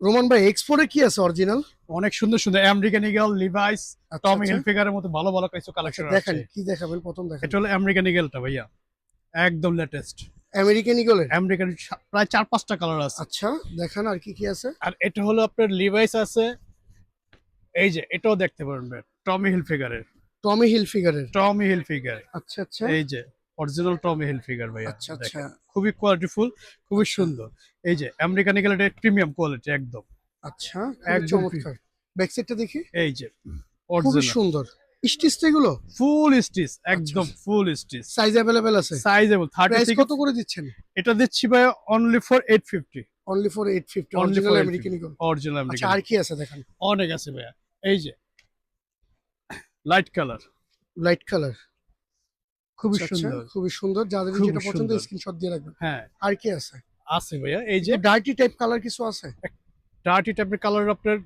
Roman ভাই এক্সপোর্টে কি আছে অরিজিনাল? অনেক সুন্দর সুন্দর আমেরিকান ইগল, লিভাইস, আচ্ছা টমি আচ্ছা হিলফিগারের মতো ভালো ভালো কিছু আচ্ছা, কালেকশন দেখান আছে। কি দেখাবেন, প্রথম দেখান। এটা হলো আমেরিকান ইগলটা ভাইয়া, একদম লেটেস্ট। আমেরিকান ইগলের। আমেরিকান প্রায় 4-5টা কালার আছে। আচ্ছা দেখান আর কি কি আছে। আর এটা হলো আপনার লিভাইস আছে, এই যে এটাও দেখতে পারবেন টমি হিলফিগারের। টমি হিল ফিগারের। টমি হিলফিগার, আচ্ছা আচ্ছা এই যে অরিজিনাল টমি হিলফিগার ভাইয়া। আচ্ছা আচ্ছা দেখেন খুবই কোয়ালিটিফুল, খুবই আচ্ছা সুন্দর। এই যে আমেরিকান ইগল, এটা প্রিমিয়াম কোয়ালিটি একদম। আচ্ছা, খুব একদম চমৎকার। ব্যাক সাইডটা দেখি, এই যে খুবই অরিজিনাল সুন্দর। স্টিচ তো এগুলো ফুল স্টিচ, আচ্ছা, একদম ফুল স্টিচ। সাইজ अवेलेबल আছে। সাইজেবল 30 প্রাইস থেকে। কত করে দিচ্ছেন? এটা দিচ্ছি ভাই only for 850। Only for 850 only original for American eagle. Original আচ্ছা, আমেরিকান। আর কি আছে দেখান। অনেক আছে ভাইয়া, এই যে লাইট কালার, লাইট কালার। খুবই আচ্ছা আচ্ছা, সুন্দর, খুবই সুন্দর। যাদের খুবই যেটা পছন্দ সুন্দর। স্ক্রিনশট দিয়ে রাখবেন। হ্যাঁ আর কি আছে? আছে ভাইয়া, এই যে ডার্টি টাইপ কালার কিছু আছে? ডার্টি টাইপের কালার আপনার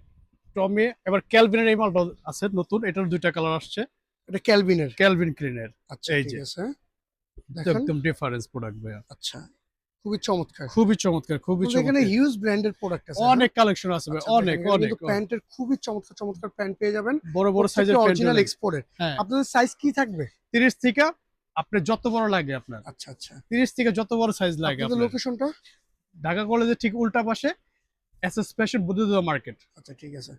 টমে। এবার ক্যালভিনের এই মালটা আছে নতুন, এটার দুইটা কালার আসছে। এটা ক্যালভিনের। ক্যালভিন ক্লিনের, আচ্ছা এই ঠিক যে আছে, দেখেন। একদম ডিফারেন্স প্রোডাক্ট ভাইয়া, আচ্ছা, খুবই চমৎকার। খুবই চমৎকার, খুবই বলতে এখানে চমৎকার। হিউজ ব্র্যান্ডের প্রোডাক্ট আছে। অনেক কালেকশন আছে ভাই, আচ্ছা, অনেক দেখেন, এখানে অনেক কিন্তু প্যান্টের খুবই চমৎকার চমৎকার প্যান্ট পেয়ে যাবেন। বড় বড় সাইজের প্যান্ট। অরিজিনাল এক্সপোর্টের। হ্যাঁ, আপনাদের সাইজ কি থাকবে? 30 থেকে আপনার যত বড় লাগে আপনার, আচ্ছা আচ্ছা, 30 থেকে যত বড় সাইজ লাগে আপনাদের আপনার। লোকেশনটা? ঢাকা কলেজের ঠিক উল্টা পাশে এসএস ফ্যাশন বুদ্ধদেব মার্কেট। আচ্ছা ঠিক আছে।